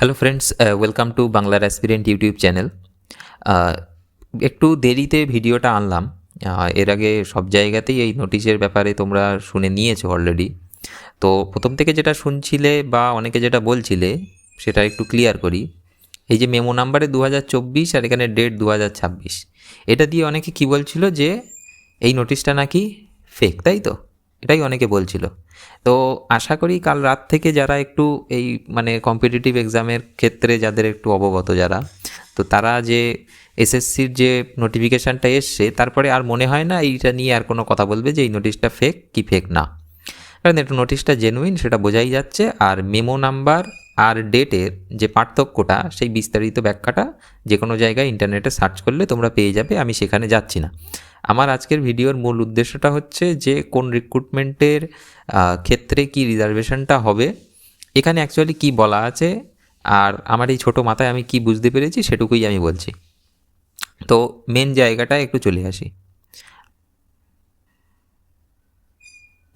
Hello friends, welcome to বাংলার aspirant YouTube channel. একটু দেরিতে ভিডিওটা আনলাম। এর আগে সব জায়গাতেই এই নোটিশের ব্যাপারে তোমরা শুনে নিয়েছো অলরেডি। তো প্রথম থেকে যেটা শুনছিলে বা অনেকে যেটা বলছিলে সেটা একটু ক্লিয়ার করি। এই যে মেমো নাম্বারে 2024 আর এখানে ডেট 2026, এটা দিয়ে অনেকে কি বলছিল যে এই নোটিশটা নাকি ফেক, তাই তো? এটাই অনেকে বলছিল। তো আশা করি কাল রাত থেকে যারা একটু এই মানে কম্পিটিটিভ এক্সামের ক্ষেত্রে যাদের একটু অবগত যারা, তো তারা যে এসএসসির যে নোটিফিকেশানটা এসছে তারপরে আর মনে হয় না এইটা নিয়ে আর কোনো কথা বলবে যে এই নোটিশটা ফেক কি ফেক না। কারণ একটু নোটিশটা জেনুইন সেটা বোঝাই যাচ্ছে। আর মেমো নাম্বার আর ডেটের যে পার্থক্যটা সেই বিস্তারিত ব্যাখ্যাটা যে কোনো জায়গায় ইন্টারনেটে সার্চ করলে তোমরা পেয়ে যাবে। আমি সেখানে যাচ্ছি না। আমার আজকের ভিডিওর মূল উদ্দেশ্যটা হচ্ছে যে কোন রিক্রুটমেন্টের ক্ষেত্রে কি রিজার্ভেশনটা হবে, এখানে অ্যাকচুয়ালি কি বলা আছে, আর আমার এই ছোটো মাথায় আমি কি বুঝতে পেরেছি সেটুকুই আমি বলছি। তো মেন জায়গাটায় একটু চলে আসি,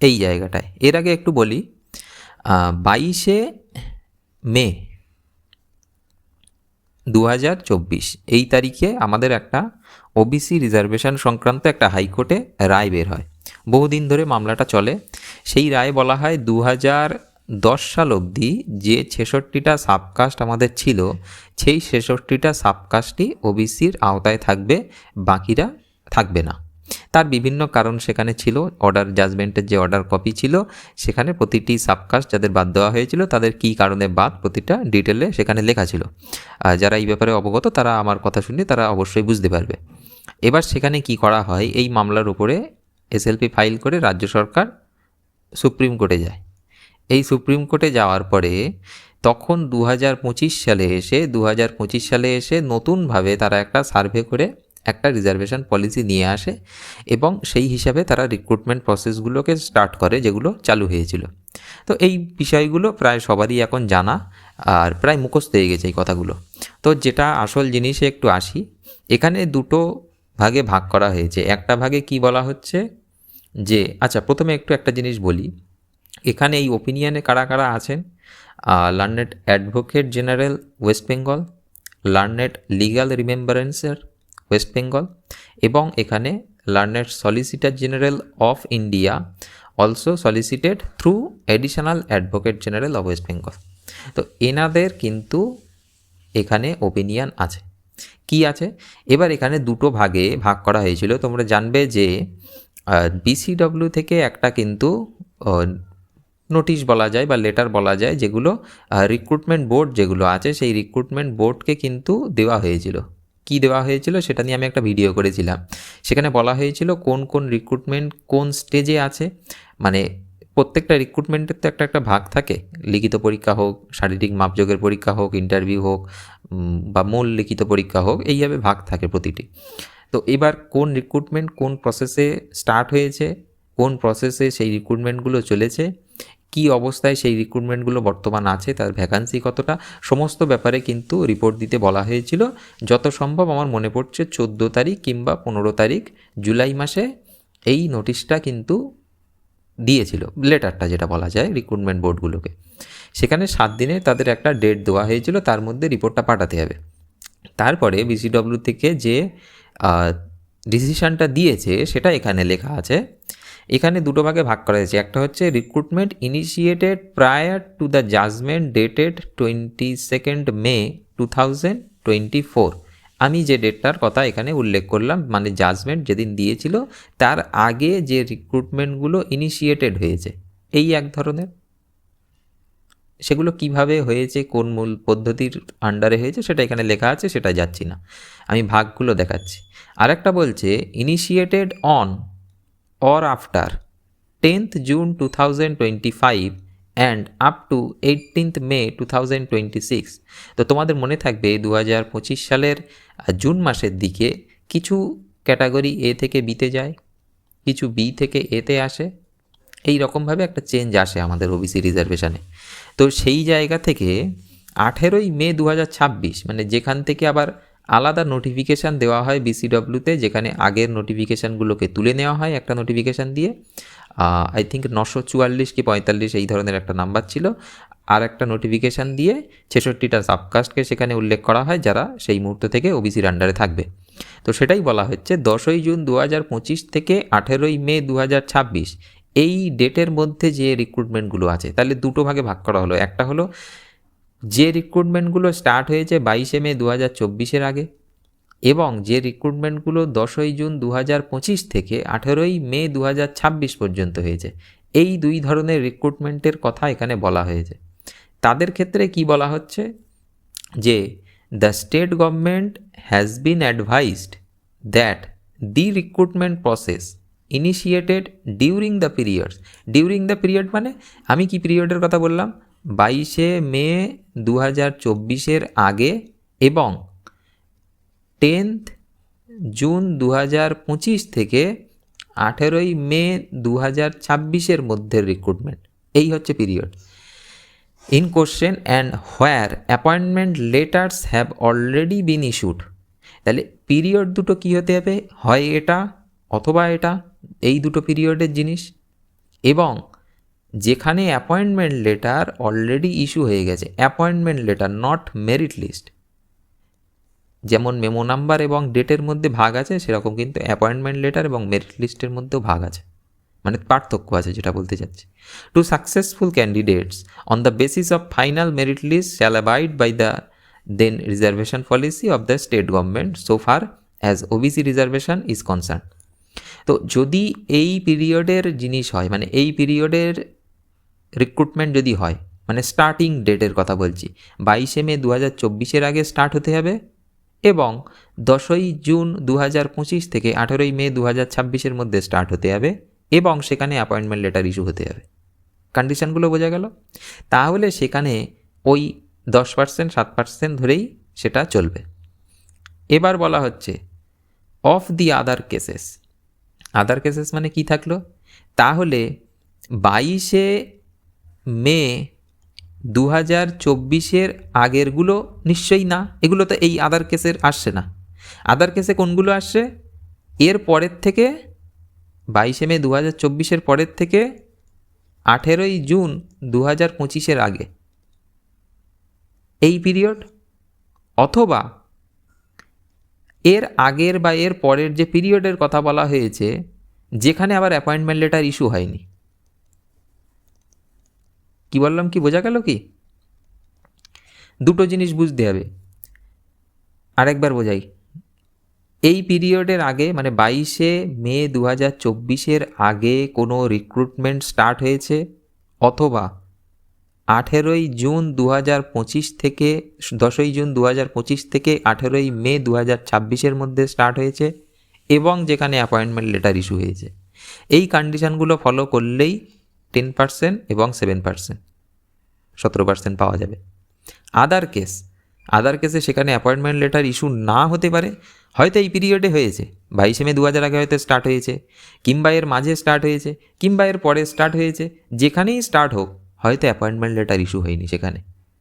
এই জায়গাটায়। এর আগে একটু বলি, 22শে মে 2024 এই তারিখে আমাদের একটা ওবিসি রিজার্ভেশন সংক্রান্ত একটা হাইকোর্টে রায় বের হয়। বহুদিন ধরে মামলাটা চলে। সেই রায়ে বলা হয় 2010 সাল অবধি যে 66টা সাবকাস্ট আমাদের ছিল, সেই 66টা সাবকাস্টই ওবিসির আওতায় থাকবে, বাকিরা থাকবে না। তার বিভিন্ন কারণ সেখানে ছিল। অর্ডার জাজমেন্টের যে অর্ডার কপি ছিল সেখানে প্রতিটি সাবকাস্ট যাদের বাদ দেওয়া হয়েছিল তাদের কী কারণে বাদ প্রতিটা ডিটেলে সেখানে লেখা ছিল। যারা এই ব্যাপারে অবগত তারা আমার কথা শুনে তারা অবশ্যই বুঝতে পারবে। এবার সেখানে কি করা হয়, এই মামলার উপরে এসএলপি ফাইল করে রাজ্য সরকার সুপ্রিম কোর্টে যায়। এই সুপ্রিম কোর্টে যাওয়ার পরে তখন 2025 সালে এসে নতুনভাবে তারা একটা সার্ভে করে একটা রিজার্ভেশন পলিসি নিয়ে আসে এবং সেই হিসাবে তারা রিক্রুটমেন্ট প্রসেসগুলোকে স্টার্ট করে যেগুলো চালু হয়েছিল। তো এই বিষয়গুলো প্রায় সবারই এখন জানা আর প্রায় মুখস্থ হয়ে গেছে এই কথাগুলো। তো যেটা আসল জিনিসে একটু আসি, এখানে দুটো ভাগে ভাগ করা হয়েছে। একটা ভাগে কি বলা হচ্ছে যে, আচ্ছা প্রথমে একটু একটা জিনিস বলি, এখানে এই ওপিনিয়নে কারা কারা আছেন, learned advocate general West Bengal, learned legal রিমেম্বারেন্সের ওয়েস্ট বেঙ্গল এবং এখানে learned solicitor general of India also solicited through additional advocate general of West Bengal. তো এনাদের কিন্তু এখানে ওপিনিয়ন আছে। কি আছে, এবার এখানে দুটো ভাগে ভাগ করা হয়েছিল। তোমরা জানবে যে বিসিডব্লিউ থেকে একটা কিন্তু নোটিশ বলা যায় বা লেটার বলা যায়, যেগুলো রিক্রুটমেন্ট বোর্ড যেগুলো আছে সেই রিক্রুটমেন্ট বোর্ডকে কিন্তু দেওয়া হয়েছিল। কি দেওয়া হয়েছিল সেটা নিয়ে আমি একটা ভিডিও করেছিলাম। সেখানে বলা হয়েছিল কোন কোন রিক্রুটমেন্ট কোন স্টেজে আছে। মানে প্রত্যেকটা রিক্রুটমেন্টের তো একটা একটা ভাগ থাকে, লিখিত পরীক্ষা হোক, শারীরিক মাপযোগের পরীক্ষা হোক, ইন্টারভিউ হোক বা মূল লিখিত পরীক্ষা হোক, এইভাবে ভাগ থাকে প্রতিটি। তো এবার কোন রিক্রুটমেন্ট কোন প্রসেসে স্টার্ট হয়েছে, কোন প্রসেসে সেই রিক্রুটমেন্টগুলো চলেছে, কি অবস্থায় সেই রিক্রুটমেন্টগুলো বর্তমান আছে, তার ভ্যাকান্সি কতটা, সমস্ত ব্যাপারে কিন্তু রিপোর্ট দিতে বলা হয়েছিল। যত সম্ভব আমার মনে পড়ছে 14 তারিখ কিংবা 15 তারিখ জুলাই মাসে এই নোটিশটা কিন্তু দিয়েছিল, লেটারটা যেটা বলা যায় রিক্রুটমেন্ট বোর্ডগুলোকে। সেখানে 7 দিনে তাদের একটা ডেট দেওয়া হয়েছিল, তার মধ্যে রিপোর্টটা পাঠাতে হবে। তারপরে বিসিডব্লিউ থেকে যে ডিসিশানটা দিয়েছে সেটা এখানে লেখা আছে। এখানে দুটো ভাগে ভাগ করা হয়েছে। একটা হচ্ছে recruitment initiated prior to the judgment dated 22 May 2024। আমি যে ডেটটার কথা এখানে উল্লেখ করলাম, মানে জাজমেন্ট যেদিন দিয়েছিল তার আগে যে রিক্রুটমেন্টগুলো ইনিশিয়েটেড হয়েছে, এই এক ধরনের। সেগুলো কিভাবে হয়েছে, কোন মূল পদ্ধতির আন্ডারে হয়েছে সেটা এখানে লেখা আছে, সেটা যাচ্ছি না, আমি ভাগগুলো দেখাচ্ছি। আরেকটা বলছে initiated on or after 10th June 2025 and up to 18th May 2026। তো তোমাদের মনে থাকবে 2025 সালের জুন মাসের দিকে কিছু ক্যাটাগরি এ থেকে বিতে যায়, কিছু বি থেকে এতে আসে, এই রকমভাবে একটা চেঞ্জ আসে আমাদের ওবিসি রিজার্ভেশনে। তো সেই জায়গা থেকে 18ই মে 2026, মানে যেখান থেকে আবার আলাদা নোটিফিকেশান দেওয়া হয় বিসিডব্লিউতে, যেখানে আগের নোটিফিকেশানগুলোকে তুলে নেওয়া হয় একটা নোটিফিকেশান দিয়ে। আই থিঙ্ক 944 কি 45 এই ধরনের একটা নাম্বার ছিল। আর একটা নোটিফিকেশান দিয়ে 66টা সাবকাস্টকে সেখানে উল্লেখ করা হয় যারা সেই মুহূর্ত থেকে ওবিসির আন্ডারে থাকবে। তো সেটাই বলা হচ্ছে 10ই জুন 2025 থেকে 18ই মে 2026 এই ডেটের মধ্যে যে রিক্রুটমেন্টগুলো আছে, তাহলে দুটো ভাগে ভাগ করা হলো। একটা হলো যে রিক্রুটমেন্টগুলো স্টার্ট হয়েছে 22শে মে 2024 আগে, এবং যে রিক্রুটমেন্টগুলো 10ই জুন 2025 থেকে 18ই মে 2026 পর্যন্ত হয়েছে, এই দুই ধরনের রিক্রুটমেন্টের কথা এখানে বলা হয়েছে। তাদের ক্ষেত্রে কি বলা হচ্ছে যে the state government has been advised that the recruitment process initiated during the period মানে আমি কি পিরিয়ডের কথা বললাম, 22শে মে 2024 আগে এবং 10th জুন 2025 থেকে 18ই মে 2026 মধ্যে রিক্রুটমেন্ট, এই হচ্ছে period in question and where appointment letters have already been issued. তাহলে পিরিয়ড দুটো কী হতে হবে, হয় এটা অথবা এটা, এই দুটো পিরিয়ডের জিনিস, এবং যেখানে অ্যাপয়েন্টমেন্ট লেটার অলরেডি ইস্যু হয়ে গেছে, appointment letter not merit list. যেমন মেমো নাম্বার এবং ডেটের মধ্যে ভাগ আছে, সেরকম কিন্তু অ্যাপয়েন্টমেন্ট লেটার এবং মেরিট লিস্টের মধ্যেও ভাগ আছে, মানে পার্থক্য আছে যেটা বলতে চাচ্ছি। To successful candidates on the basis of final merit list shall abide by the then reservation policy of the state government so far as OBC reservation is concern. তো যদি এই পিরিয়ডের জিনিস হয়, মানে এই পিরিয়ডের রিক্রুটমেন্ট যদি হয়, মানে স্টার্টিং ডেটের কথা বলছি, 22শে মে 2024 আগে স্টার্ট হতে হবে এবং 10ই জুন 2025 থেকে 18ই মে 2026 মধ্যে স্টার্ট হতে হবে, এবং সেখানে অ্যাপয়েন্টমেন্ট লেটার ইস্যু হতে হবে। কন্ডিশনগুলো বোঝা গেল? তাহলে সেখানে ওই 10% 7% ধরেই সেটা চলবে। এবার বলা হচ্ছে অফ দি আদার কেসেস মানে কি থাকলো, তাহলে 22শে মে 2024 আগেরগুলো নিশ্চয়ই না, এগুলো তো এই আদার কেসের আসছে না। আদার কেসে কোনগুলো আসছে, এর পরের থেকে 22শে মে 2024 পরের থেকে 18ই জুন 2025 আগে, এই পিরিয়ড, অথবা এর আগের বা এর পরের যে পিরিয়ডের কথা বলা হয়েছে যেখানে আবার অ্যাপয়েন্টমেন্ট লেটার ইস্যু হয়নি। কি বললাম, কি বোঝা গেল কি? দুটো জিনিস বুঝতে হবে, আরেকবার বোঝাই। এই পিরিয়ডের আগে মানে 22শে মে 2024 আগে কোনো রিক্রুটমেন্ট স্টার্ট হয়েছে, অথবা 18ই জুন 2025 থেকে 10ই জুন 2025 থেকে 18ই মে 2026 মধ্যে স্টার্ট হয়েছে, এবং যেখানে অ্যাপয়েন্টমেন্ট লেটার ইস্যু হয়েছে, এই কন্ডিশানগুলো ফলো করলেই 10% এবং 7% 17% পাওয়া যাবে। আদার কেসে সেখানে অ্যাপয়েন্টমেন্ট লেটার ইস্যু না হতে পারে, হয়তো এই পিরিয়ডে হয়েছে, 22শে মে 2000 আগে হয়তো স্টার্ট হয়েছে, কিংবা এর মাঝে স্টার্ট হয়েছে, কিংবা এর পরে স্টার্ট হয়েছে, যেখানেই স্টার্ট হোক হয়তো অ্যাপয়েন্টমেন্ট লেটার ইস্যু হয়নি সেখানে,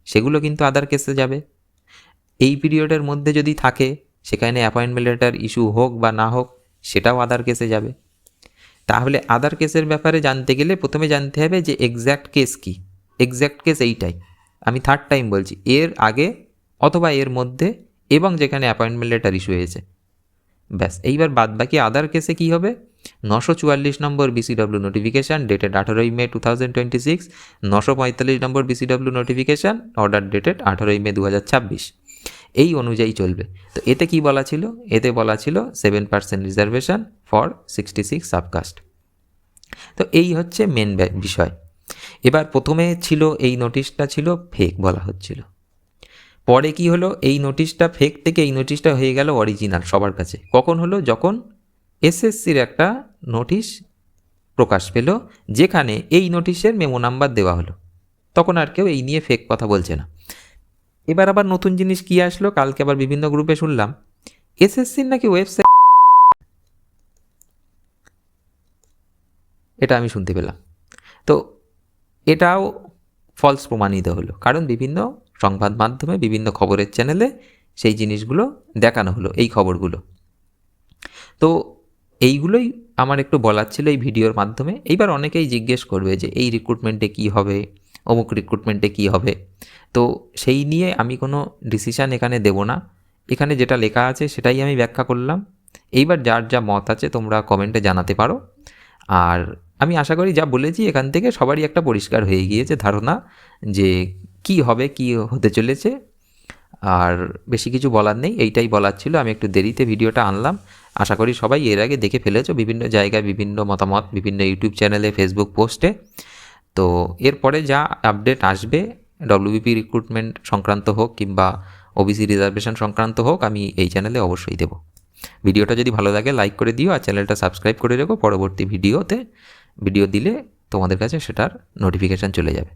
সেগুলো কিন্তু আদার কেসে যাবে। এই পিরিয়ডের মধ্যে যদি থাকে সেখানে অ্যাপয়েন্টমেন্ট লেটার ইস্যু হোক বা না হোক, সেটাও আদার কেসে যাবে। তাহলে আদার কেসের ব্যাপারে জানতে গেলে প্রথমে জানতে হবে যে এক্স্যাক্ট কেস কী। এক্স্যাক্ট কেস এইটাই, আমি থার্ড টাইম বলছি, এর আগে অথবা এর মধ্যে, এবং যেখানে অ্যাপয়েন্টমেন্ট লেটার ইস্যু হয়েছে, ব্যাস। এইবার বাদ বাকি আদার কেসে কী হবে, 944 নম্বর বিসিডব্লিউ নোটিফিকেশান ডেটেড 18ই মে 2026, 945 নম্বর বিসিডব্লিউ নোটিফিকেশান অর্ডার ডেটেড 18ই মে 2026, এই অনুযায়ী চলবে। তো এতে কি বলা ছিল, এতে বলা ছিল 7% রিজার্ভেশন ফর 66 সাবকাস্ট। তো এই হচ্ছে মেন বিষয়। এবার প্রথমে ছিল এই নোটিশটা ছিল ফেক বলা হচ্ছিল, পরে কি হলো, এই নোটিশটা ফেক থেকে এই নোটিশটা হয়ে গেল অরিজিনাল সবার কাছে। কখন হলো, যখন এসএসসির একটা নোটিশ প্রকাশ পেল যেখানে এই নোটিশের মেমো নাম্বার দেওয়া হলো, তখন আর কেউ এই নিয়ে ফেক কথা বলছে না। এবার আবার নতুন জিনিস কি আসলো, কালকে আবার বিভিন্ন গ্রুপে শুনলাম এসএসসির নাকি ওয়েবসাইট, এটা আমি শুনতে পেলাম। তো এটাও ফলস প্রমাণিত হলো, কারণ বিভিন্ন সংবাদ মাধ্যমে বিভিন্ন খবরের চ্যানেলে সেই জিনিসগুলো দেখানো হলো, এই খবরগুলো। তো এইগুলোই আমার একটু বলার ছিল এই ভিডিওর মাধ্যমে। এইবার অনেকেই জিজ্ঞেস করবে যে এই রিক্রুটমেন্টে কি হবে, অমুক রিক্রুটমেন্টে কী হবে। তো সেই নিয়ে আমি কোনো ডিসিশান এখানে দেব না, এখানে যেটা লেখা আছে সেটাই আমি ব্যাখ্যা করলাম। এইবার যার যা মত আছে তোমরা কমেন্টে জানাতে পারো। আর আমি আশা করি যা বলেছি এখান থেকে সবারই একটা পরিষ্কার হয়ে গিয়েছে ধারণা যে কি হবে, কি হতে চলেছে। আর বেশি কিছু বলার নেই, এইটাই বলার ছিল। আমি একটু দেরিতে ভিডিওটা আনলাম, আশা করি সবাই এর আগে দেখে ফেলেছো বিভিন্ন জায়গায়, বিভিন্ন মতামত, বিভিন্ন ইউটিউব চ্যানেলে, ফেসবুক পোস্টে। তো এরপরে যা আপডেট আসবে ডব্লিউবিপি রিক্রুটমেন্ট সংক্রান্ত হোক কিংবা ওবিসি রিজার্ভেশন সংক্রান্ত হোক, আমি এই চ্যানেলে অবশ্যই দেবো। ভিডিওটা যদি ভালো লাগে লাইক করে দিও, আর চ্যানেলটা সাবস্ক্রাইব করে রেখো। পরবর্তী ভিডিও দিলে তোমাদের কাছে সেটার নোটিফিকেশান চলে যাবে।